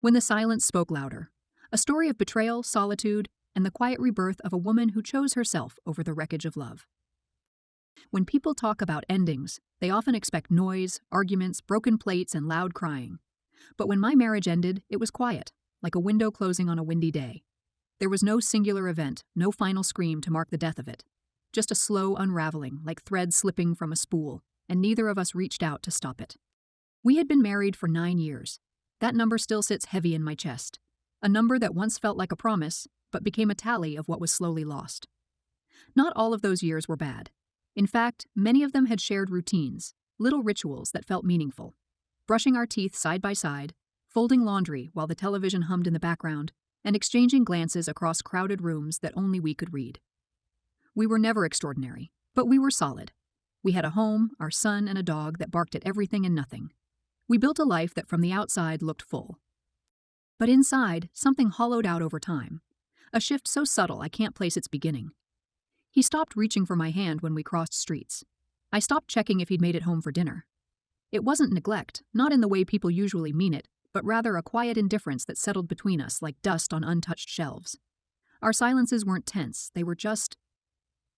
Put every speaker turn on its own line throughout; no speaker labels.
When the silence spoke louder. A story of betrayal, solitude, and the quiet rebirth of a woman who chose herself over the wreckage of love. When people talk about endings, they often expect noise, arguments, broken plates, and loud crying. But when my marriage ended, it was quiet, like a window closing on a windy day. There was no singular event, no final scream to mark the death of it. Just a slow unraveling, like thread slipping from a spool, and neither of us reached out to stop it. We had been married for 9 years. That number still sits heavy in my chest. A number that once felt like a promise, but became a tally of what was slowly lost. Not all of those years were bad. In fact, many of them had shared routines, little rituals that felt meaningful. Brushing our teeth side by side, folding laundry while the television hummed in the background, and exchanging glances across crowded rooms that only we could read. We were never extraordinary, but we were solid. We had a home, our son, and a dog that barked at everything and nothing. We built a life that from the outside looked full. But inside, something hollowed out over time. A shift so subtle I can't place its beginning. He stopped reaching for my hand when we crossed streets. I stopped checking if he'd made it home for dinner. It wasn't neglect, not in the way people usually mean it, but rather a quiet indifference that settled between us like dust on untouched shelves. Our silences weren't tense, they were just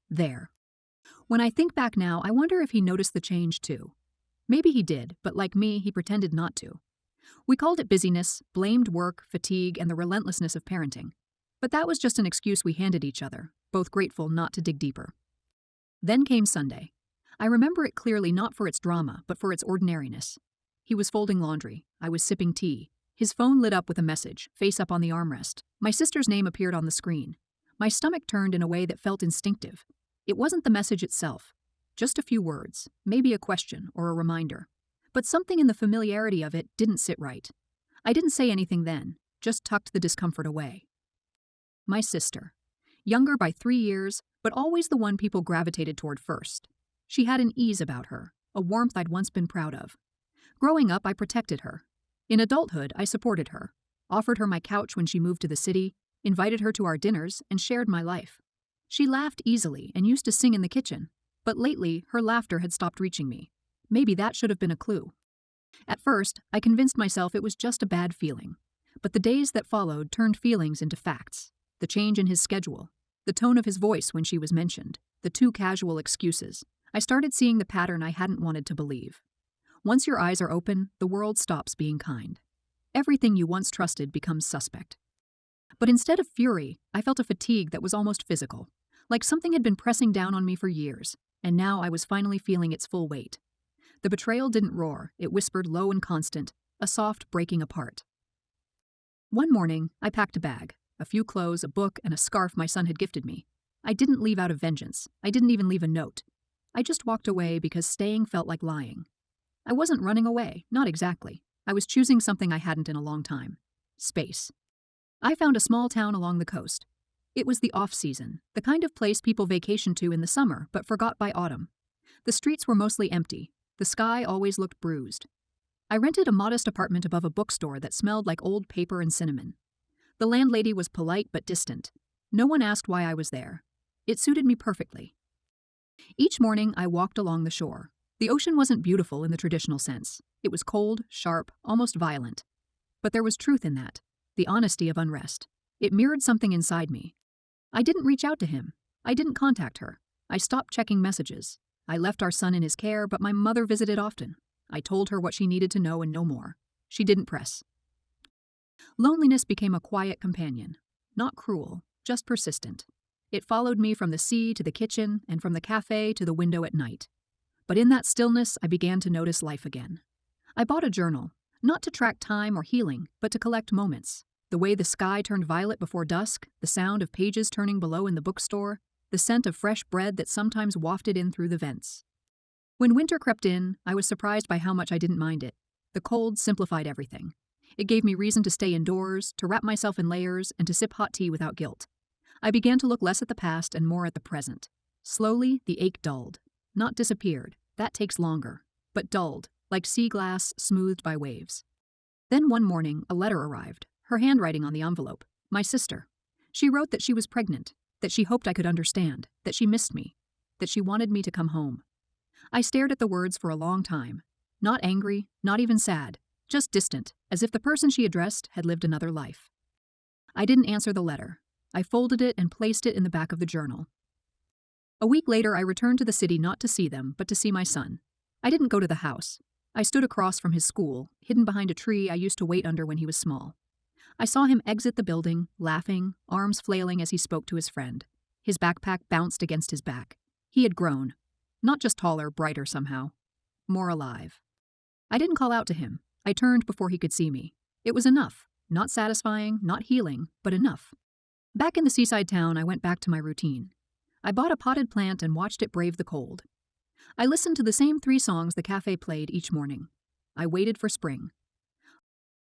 there. When I think back now, I wonder if he noticed the change too. Maybe he did, but like me, he pretended not to. We called it busyness, blamed work, fatigue, and the relentlessness of parenting. But that was just an excuse we handed each other, both grateful not to dig deeper. Then came Sunday. I remember it clearly not for its drama, but for its ordinariness. He was folding laundry. I was sipping tea. His phone lit up with a message, face up on the armrest. My sister's name appeared on the screen. My stomach turned in a way that felt instinctive. It wasn't the message itself. Just a few words, maybe a question or a reminder. But something in the familiarity of it didn't sit right. I didn't say anything then, just tucked the discomfort away. My sister. Younger by 3 years, but always the one people gravitated toward first. She had an ease about her, a warmth I'd once been proud of. Growing up, I protected her. In adulthood, I supported her, offered her my couch when she moved to the city, invited her to our dinners, and shared my life. She laughed easily and used to sing in the kitchen, but lately her laughter had stopped reaching me. Maybe that should have been a clue. At first, I convinced myself it was just a bad feeling, but the days that followed turned feelings into facts. The change in his schedule, the tone of his voice when she was mentioned, the too casual excuses. I started seeing the pattern I hadn't wanted to believe. Once your eyes are open, the world stops being kind. Everything you once trusted becomes suspect. But instead of fury, I felt a fatigue that was almost physical, like something had been pressing down on me for years, and now I was finally feeling its full weight. The betrayal didn't roar, it whispered low and constant, a soft breaking apart. One morning, I packed a bag, a few clothes, a book, and a scarf my son had gifted me. I didn't leave out of vengeance. I didn't even leave a note. I just walked away because staying felt like lying. I wasn't running away, not exactly. I was choosing something I hadn't in a long time. Space. I found a small town along the coast. It was the off-season, the kind of place people vacation to in the summer but forgot by autumn. The streets were mostly empty. The sky always looked bruised. I rented a modest apartment above a bookstore that smelled like old paper and cinnamon. The landlady was polite but distant. No one asked why I was there. It suited me perfectly. Each morning, I walked along the shore. The ocean wasn't beautiful in the traditional sense. It was cold, sharp, almost violent. But there was truth in that, the honesty of unrest. It mirrored something inside me. I didn't reach out to him. I didn't contact her. I stopped checking messages. I left our son in his care, but my mother visited often. I told her what she needed to know and no more. She didn't press. Loneliness became a quiet companion. Not cruel, just persistent. It followed me from the sea to the kitchen and from the cafe to the window at night. But in that stillness, I began to notice life again. I bought a journal, not to track time or healing, but to collect moments. The way the sky turned violet before dusk, the sound of pages turning below in the bookstore, the scent of fresh bread that sometimes wafted in through the vents. When winter crept in, I was surprised by how much I didn't mind it. The cold simplified everything. It gave me reason to stay indoors, to wrap myself in layers, and to sip hot tea without guilt. I began to look less at the past and more at the present. Slowly, the ache dulled. Not disappeared, that takes longer, but dulled, like sea glass smoothed by waves. Then one morning, a letter arrived, her handwriting on the envelope. My sister. She wrote that she was pregnant, that she hoped I could understand, that she missed me, that she wanted me to come home. I stared at the words for a long time. Not angry, not even sad, just distant, as if the person she addressed had lived another life. I didn't answer the letter. I folded it and placed it in the back of the journal. A week later, I returned to the city not to see them, but to see my son. I didn't go to the house. I stood across from his school, hidden behind a tree I used to wait under when he was small. I saw him exit the building, laughing, arms flailing as he spoke to his friend. His backpack bounced against his back. He had grown. Not just taller, brighter somehow. More alive. I didn't call out to him. I turned before he could see me. It was enough. Not satisfying, not healing, but enough. Back in the seaside town, I went back to my routine. I bought a potted plant and watched it brave the cold. I listened to the same 3 songs the cafe played each morning. I waited for spring.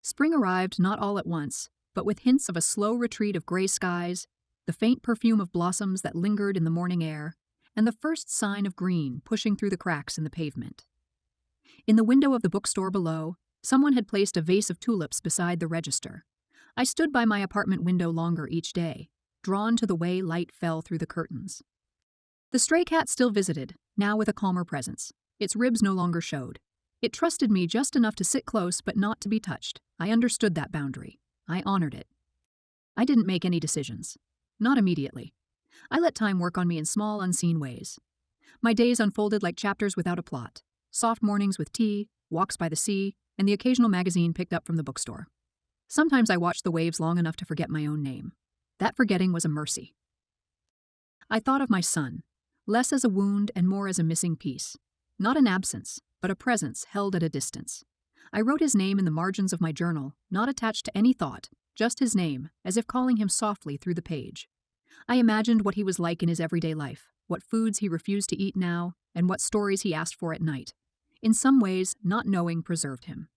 Spring arrived not all at once, but with hints of a slow retreat of gray skies, the faint perfume of blossoms that lingered in the morning air, and the first sign of green pushing through the cracks in the pavement. In the window of the bookstore below, someone had placed a vase of tulips beside the register. I stood by my apartment window longer each day, drawn to the way light fell through the curtains. The stray cat still visited, now with a calmer presence. Its ribs no longer showed. It trusted me just enough to sit close but not to be touched. I understood that boundary. I honored it. I didn't make any decisions. Not immediately. I let time work on me in small, unseen ways. My days unfolded like chapters without a plot. Soft mornings with tea, walks by the sea, and the occasional magazine picked up from the bookstore. Sometimes I watched the waves long enough to forget my own name. That forgetting was a mercy. I thought of my son, less as a wound and more as a missing piece. Not an absence, but a presence held at a distance. I wrote his name in the margins of my journal, not attached to any thought, just his name, as if calling him softly through the page. I imagined what he was like in his everyday life, what foods he refused to eat now, and what stories he asked for at night. In some ways, not knowing preserved him.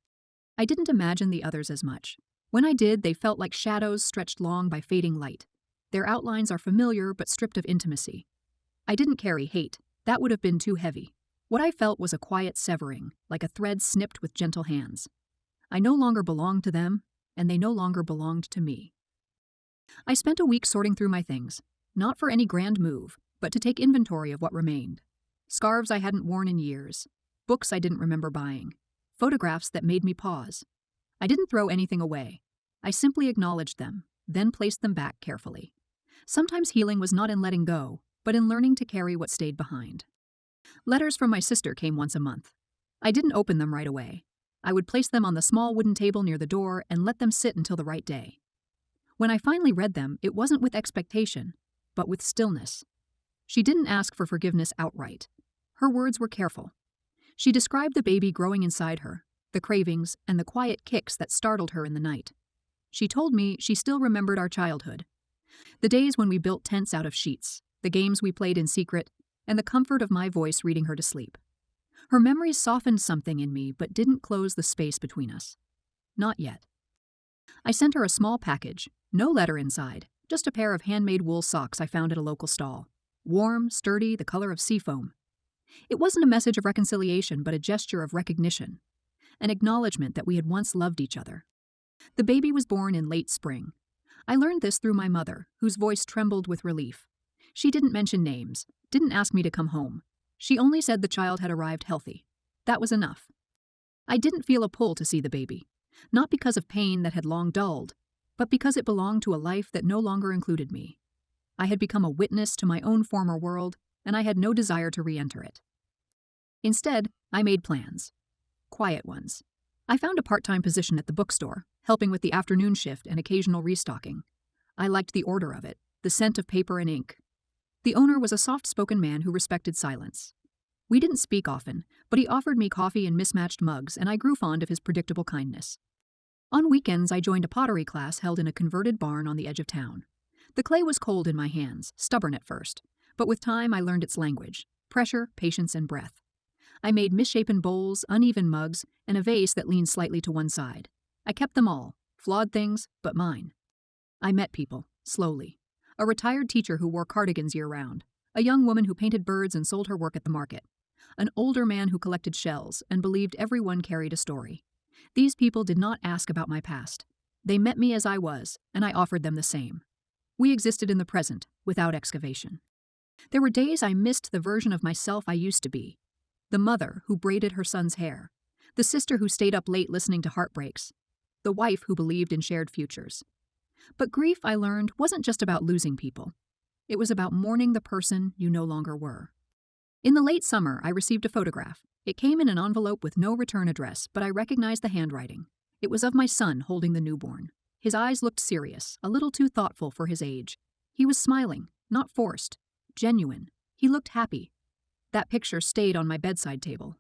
I didn't imagine the others as much. When I did, they felt like shadows stretched long by fading light. Their outlines are familiar but stripped of intimacy. I didn't carry hate. That would have been too heavy. What I felt was a quiet severing, like a thread snipped with gentle hands. I no longer belonged to them, and they no longer belonged to me. I spent a week sorting through my things, not for any grand move, but to take inventory of what remained. Scarves I hadn't worn in years, books I didn't remember buying, photographs that made me pause. I didn't throw anything away. I simply acknowledged them, then placed them back carefully. Sometimes healing was not in letting go, but in learning to carry what stayed behind. Letters from my sister came once a month. I didn't open them right away. I would place them on the small wooden table near the door and let them sit until the right day. When I finally read them, it wasn't with expectation, but with stillness. She didn't ask for forgiveness outright. Her words were careful. She described the baby growing inside her, the cravings, and the quiet kicks that startled her in the night. She told me she still remembered our childhood. The days when we built tents out of sheets, the games we played in secret, and the comfort of my voice reading her to sleep. Her memories softened something in me but didn't close the space between us. Not yet. I sent her a small package, no letter inside, just a pair of handmade wool socks I found at a local stall. Warm, sturdy, the color of seafoam. It wasn't a message of reconciliation but a gesture of recognition, an acknowledgement that we had once loved each other. The baby was born in late spring. I learned this through my mother, whose voice trembled with relief. She didn't mention names, didn't ask me to come home. She only said the child had arrived healthy. That was enough. I didn't feel a pull to see the baby, not because of pain that had long dulled, but because it belonged to a life that no longer included me. I had become a witness to my own former world, and I had no desire to re-enter it. Instead, I made plans. Quiet ones. I found a part-time position at the bookstore, helping with the afternoon shift and occasional restocking. I liked the order of it, the scent of paper and ink. The owner was a soft-spoken man who respected silence. We didn't speak often, but he offered me coffee in mismatched mugs, and I grew fond of his predictable kindness. On weekends, I joined a pottery class held in a converted barn on the edge of town. The clay was cold in my hands, stubborn at first, but with time I learned its language: pressure, patience, and breath. I made misshapen bowls, uneven mugs, and a vase that leaned slightly to one side. I kept them all, flawed things, but mine. I met people, slowly. A retired teacher who wore cardigans year-round, a young woman who painted birds and sold her work at the market, an older man who collected shells and believed everyone carried a story. These people did not ask about my past. They met me as I was, and I offered them the same. We existed in the present, without excavation. There were days I missed the version of myself I used to be. The mother who braided her son's hair. the sister who stayed up late listening to heartbreaks, the wife who believed in shared futures. But grief, I learned, wasn't just about losing people. It was about mourning the person you no longer were. In the late summer, I received a photograph. It came in an envelope with no return address, but I recognized the handwriting. It was of my son holding the newborn. His eyes looked serious, a little too thoughtful for his age. He was smiling, not forced, genuine. He looked happy. That picture stayed on my bedside table.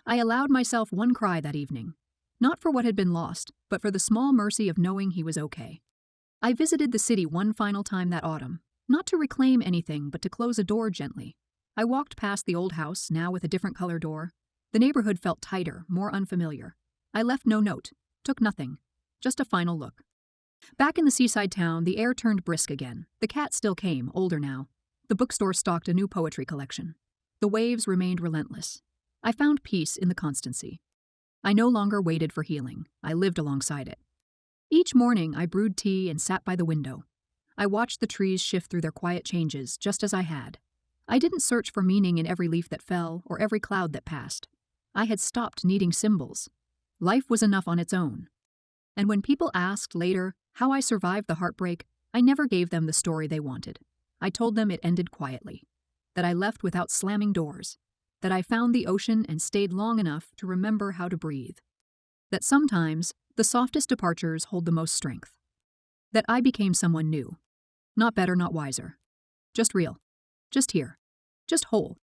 I allowed myself one cry that evening, not for what had been lost, but for the small mercy of knowing he was okay. I visited the city one final time that autumn, not to reclaim anything, but to close a door gently. I walked past the old house, now with a different color door. The neighborhood felt tighter, more unfamiliar. I left no note, took nothing, just a final look. Back in the seaside town, the air turned brisk again. The cat still came, older now. The bookstore stocked a new poetry collection. The waves remained relentless. I found peace in the constancy. I no longer waited for healing. I lived alongside it. Each morning, I brewed tea and sat by the window. I watched the trees shift through their quiet changes, just as I had. I didn't search for meaning in every leaf that fell or every cloud that passed. I had stopped needing symbols. Life was enough on its own. And when people asked later how I survived the heartbreak, I never gave them the story they wanted. I told them it ended quietly, that I left without slamming doors, that I found the ocean and stayed long enough to remember how to breathe, that sometimes the softest departures hold the most strength, that I became someone new, not better, not wiser, just real, just here, just whole.